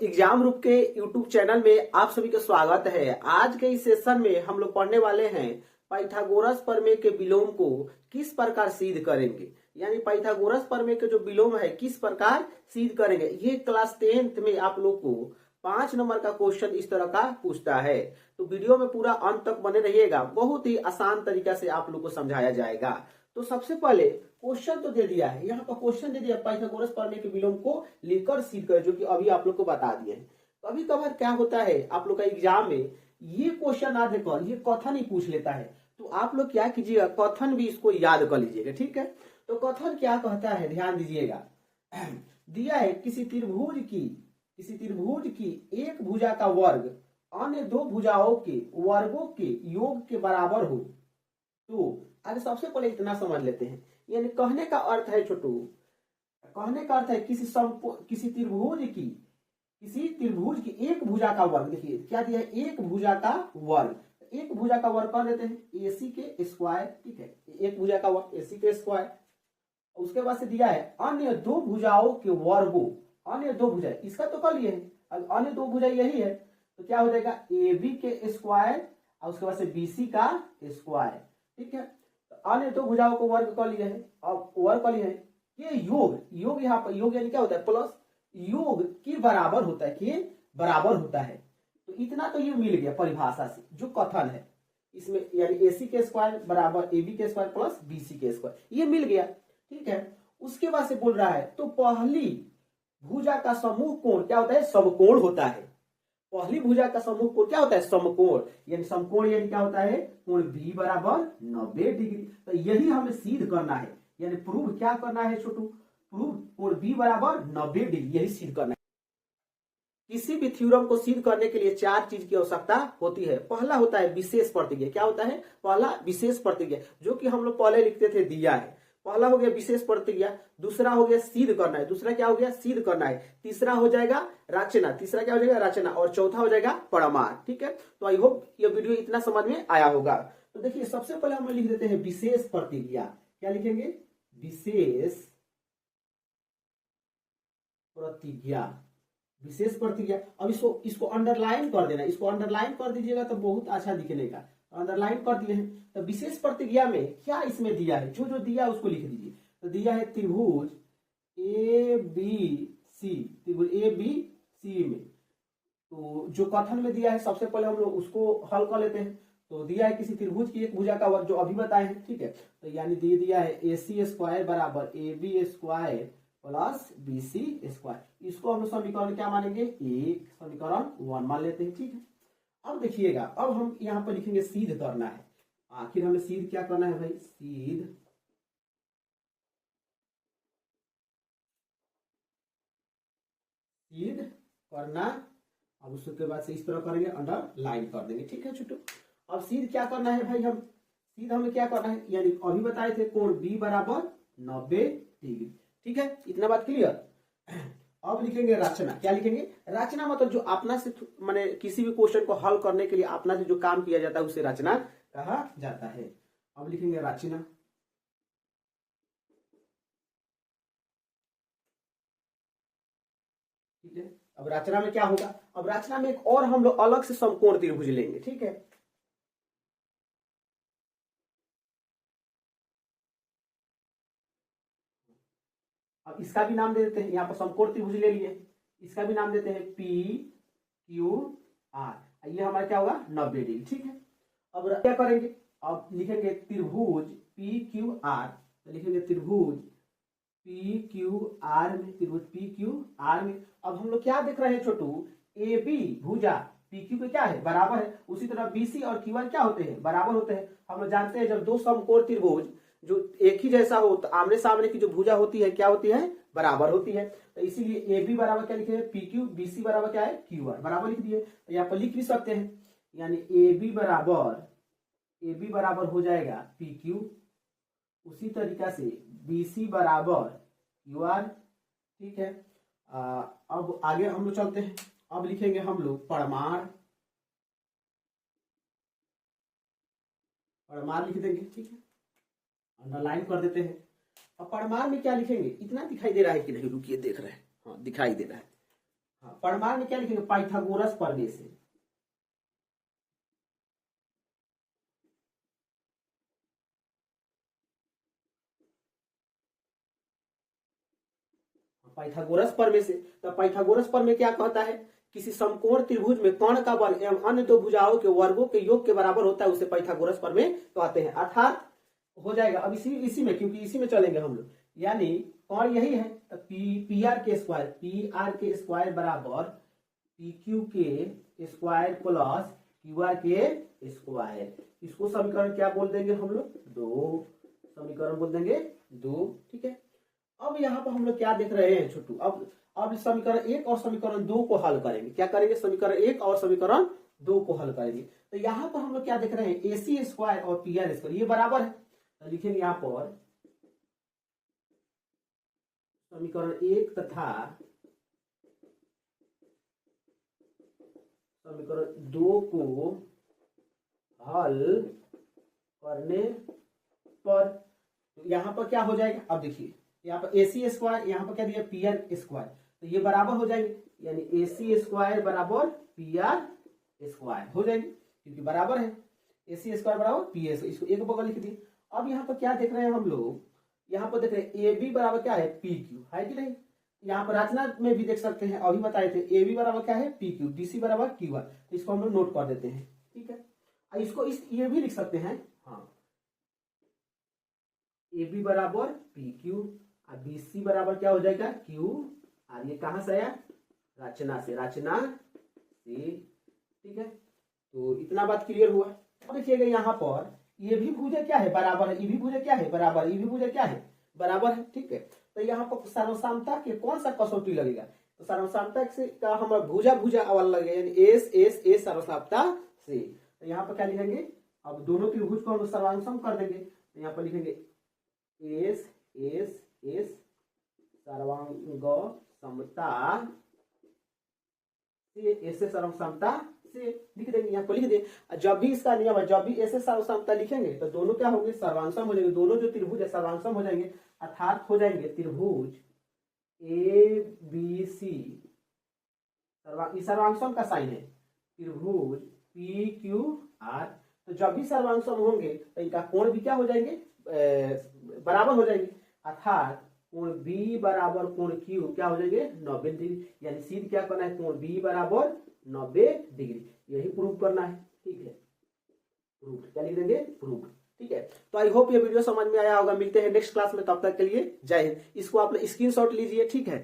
Exam रूप के YouTube channel में आप सभी का स्वागत है। आज के इस सेशन में हम लोग पढ़ने वाले हैं पाइथागोरस प्रमेय के विलोम को किस प्रकार सिद्ध करेंगे, यानी पाइथागोरस प्रमेय के जो विलोम है किस प्रकार सिद्ध करेंगे। ये क्लास 10th में आप लोग को 5 नंबर का क्वेश्चन इस तरह का पूछता है, तो वीडियो में पूरा अंत तक बने रहिएगा। बहुत ही आसान तरीका से आप लोग को समझाया जाएगा। तो सबसे पहले क्वेश्चन तो दे दिया है, यहाँ पर क्वेश्चन दे दिया पाइथागोरस प्रमेय के विलोम को लिखकर सिद्ध करें, जो कि अभी आप लोग को बता दिए हैं। कभी कभार क्या होता है आप लोग का एग्जाम में ये क्वेश्चन ना देकर ये कथन ही पूछ लेता है, तो आप लोग क्या कीजिएगा, कथन भी इसको याद कर लीजिएगा। ठीक है, तो कथन क्या कहता है ध्यान दीजिएगा। दिया है किसी त्रिभुज की एक भुजा का वर्ग अन्य दो भुजाओं के वर्गों के योग के बराबर हो। तो आगे सबसे पहले इतना समझ लेते हैं, यानी कहने का अर्थ है छोटू, कहने का अर्थ है किसी त्रिभुज की एक भुजा का वर्ग। देखिए क्या दिया है, एक भुजा का वर्ग। एक भुजा का वर्ग कर देते हैं AC के स्क्वायर। ठीक है, एक भुजा का वर्ग AC के स्क्वायर। उसके बाद से दिया है अन्य दो भुजाओं के वर्गों, अन्य दो भुजा, इसका तो कर लिए है, अब अन्य दो भुजा यही है, तो क्या हो जाएगा AB के स्क्वायर और उसके बाद से BC का स्क्वायर। ठीक है, अन्य दो भुजाओं को वर्ग कर लिया है। अब वर्ग कर लिया है, ये योग यहाँ पर योग यानी क्या होता है, प्लस योग के बराबर होता है, कि बराबर होता है। तो इतना तो ये मिल गया परिभाषा से, जो कथन है इसमें, यानी AC के स्क्वायर बराबर AB के स्क्वायर प्लस BC के स्क्वायर, ये मिल गया। ठीक है, उसके बाद से बोल रहा है तो पहली भुजा का समूह कोण क्या होता है, समकोण होता है। पहली भुजा का समूह कोण क्या होता है, समकोण। यानी समकोण यानी क्या होता है, कोण B बराबर 90 डिग्री। तो यही हमें सिद्ध करना है, यानी प्रूव क्या करना है छोटू, प्रूव कोण B बराबर 90 डिग्री, यही सिद्ध करना है। किसी भी थ्योरम को सिद्ध करने के लिए 4 चीज की आवश्यकता होती है। पहला होता है विशेष प्रतिज्ञा। क्या होता है, पहला विशेष प्रतिज्ञा, जो कि हम लोग पहले लिखते थे दिया है। पहला हो गया विशेष प्रतिज्ञा, दूसरा हो गया सिद्ध करना है, दूसरा क्या हो गया सिद्ध करना है, तीसरा हो जाएगा रचना, तीसरा क्या हो जाएगा रचना, और चौथा हो जाएगा प्रमाण। ठीक है, तो आई होप ये वीडियो इतना समझ में आया होगा। तो देखिए सबसे पहले हम लिख देते हैं विशेष प्रतिज्ञा। क्या लिखेंगे, विशेष प्रतिज्ञा, विशेष प्रतिज्ञा। अब इसको अंडरलाइन कर देना, इसको अंडरलाइन कर दीजिएगा तो बहुत अच्छा दिखने का। अंडरलाइन कर दिए हैं। तो विशेष प्रतिज्ञा में क्या इसमें दिया है, जो जो दिया है उसको लिख दीजिए। तो दिया है त्रिभुज ABC, त्रिभुज ABC में, तो जो कथन में दिया है सबसे पहले हम लोग उसको हल कर लेते हैं। तो दिया है किसी त्रिभुज की एक भुजा का वर्ग, जो अभी बताए हैं। ठीक है, तो यानी दे दिया है AC स्क्वायर बराबर AB square plus BC square. इसको हम लोग समीकरण क्या मानेंगे, एक समीकरण 1 मान लेते हैं। ठीक है, अब देखिएगा, अब हम यहाँ पर लिखेंगे सिद्ध करना है। आखिर हमें सिद्ध क्या करना है भाई, सिद्ध करना। अब उसके बाद से इस तरह करेंगे, अंडरलाइन कर देंगे। ठीक है छोटू, अब सिद्ध क्या करना है भाई, हम सिद्ध हमें क्या करना है, यानी अभी बताए थे कोण B बराबर 90 डिग्री। ठीक है, इतना बात क्लियर। अब लिखेंगे रचना। क्या लिखेंगे, रचना मतलब जो अपना से माने किसी भी क्वेश्चन को हल करने के लिए अपना से जो काम किया जाता है उसे रचना कहा जाता है। अब लिखेंगे रचना। ठीक है, अब रचना में क्या होगा, अब रचना में एक और हम लोग अलग से समकोण त्रिभुज लेंगे। ठीक है, अब इसका भी नाम दे देते हैं, यहाँ पर समकोण त्रिभुज ले लिए, इसका भी नाम देते हैं PQR। ये हमारा क्या होगा 90 डिग्री। ठीक है, अब क्या करेंगे, अब लिखेंगे त्रिभुज PQR। तो लिखेंगे त्रिभुज PQR में, त्रिभुज PQR में। अब हम लोग क्या देख रहे हैं छोटू, AB भुजा PQ के क्या है बराबर है, उसी तरह BC और QR क्या होते हैं, बराबर होते हैं। हम लोग जानते हैं जब दो समकोण त्रिभुज जो एक ही जैसा हो तो आमने सामने की जो भुजा होती है क्या होती है, बराबर होती है। तो इसीलिए AB बराबर क्या लिखे PQ, BC बराबर क्या है QR, बराबर लिख दिए। तो यहाँ पर लिख भी सकते हैं, यानी AB बराबर हो जाएगा PQ, उसी तरीका से BC बराबर QR। ठीक है, अब आगे हम लोग चलते हैं। अब लिखेंगे हम लोग प्रमाण लिख देंगे। ठीक है, अंडरलाइन कर देते हैं। अब प्रमाण में क्या लिखेंगे, इतना दिखाई दे रहा है कि नहीं, रुकिए देख रहे हैं, हाँ दिखाई दे रहा है। हाँ परमार में क्या लिखेंगे, पाइथागोरस प्रमेय से। पाइथागोरस प्रमेय से। तो पाइथागोरस प्रमेय क्या कहता है, किसी समकोण त्रिभुज में कर्ण का वर्ग एवं अन्य दो भुजाओं के वर्गों के योग के बराबर होता है, उसे पाइथागोरस प्रमेय कहते हैं। अर्थात हो जाएगा अब इसी में, क्योंकि इसी में चलेंगे हम लोग, यानी कर्ण यही है तो पी आर के स्क्वायर बराबर पी क्यू के स्क्वायर प्लस क्यू आर के स्क्वायर। इसको समीकरण क्या बोल देंगे हम लोग, 2 समीकरण बोल देंगे 2। ठीक है, अब यहाँ पर हम लोग क्या देख रहे हैं छोटू, अब समीकरण 1 और समीकरण 2 को हल करेंगे। क्या करेंगे, समीकरण 1 और समीकरण 2 को हल करेंगे। तो यहाँ पर हम लोग क्या देख रहे हैं, AC स्क्वायर और PR स्क्वायर ये बराबर है, तो लिखेंगे यहाँ पर समीकरण 1 तथा समीकरण 2 को हल करने पर यहाँ पर क्या हो जाएगा, अब देखिए यहाँ पर AC स्क्वायर, यहाँ पर क्या दिया PR स्क्वायर, तो ये बराबर हो जाएंगे, यानी AC स्क्वायर बराबर PR स्क्वायर हो जाएंगे, क्योंकि बराबर है। AC स्क्वायर बराबर PS, इसको एक बगल लिख दिए। अब यहाँ पर क्या देख रहे हैं हम लोग, यहाँ पर देख रहे हैं AB बराबर क्या है PQ, है कि नहीं। यहाँ पर रचना में भी देख सकते हैं, अभी बताए थे AB बराबर क्या है PQ, BC बराबर QR, तो इसको हम लोग नोट कर देते हैं। ठीक है, इसको ये भी लिख सकते हैं, हाँ AB बराबर PQ और BC बराबर क्या हो जाएगा Q, और ये कहां से आया, रचना से, ठीक है। तो इतना बात क्लियर हुआ। अब देखिएगा यहाँ पर ये भी भुजा क्या है, बराबर है, ये भी भुजा क्या है, बराबर, ये भी भुजा क्या है, बराबर है। ठीक है, तो यहाँ पर सर्वसामता के कौन सा कसौटी लगेगा, तो सर्वसामता से का हमारा भुजा अवल लगेगा, यानी एस सर्वसामता से। तो यहाँ पर क्या लिखेंगे, अब दोनों त्रिभुज को हम सर्वांगसम कर देंगे, तो यहाँ पर लिखेंगे एस सर्वांग समता से, ऐसे सर्वसमता से लिख देंगे, यहाँ पर लिख दें। जब भी इसका नियम है, जब भी ऐसे सर्वसमता लिखेंगे तो दोनों क्या होंगे, सर्वांगसम हो जाएंगे, दोनों जो त्रिभुज है सर्वांगसम हो जाएंगे, अर्थात हो जाएंगे त्रिभुज ABC सर्वांगसम का साइन है, त्रिभुज PQR। तो जब भी सर्वांगसम होंगे तो इनका कोण भी क्या हो जाएंगे, बराबर हो जाएंगे, अर्थात कोण B बराबर कोण Q क्या हो जाएंगे 90 डिग्री, यानी सीध क्या करना है, कोण B बराबर 90 डिग्री, यही प्रूव करना है। ठीक है, प्रूव क्या लिख देंगे, प्रूव। ठीक है, तो आई होप ये वीडियो समझ में आया होगा। मिलते हैं नेक्स्ट क्लास में, तब तक के लिए जय हिंद। इसको आप स्क्रीनशॉट लीजिए, ठीक है।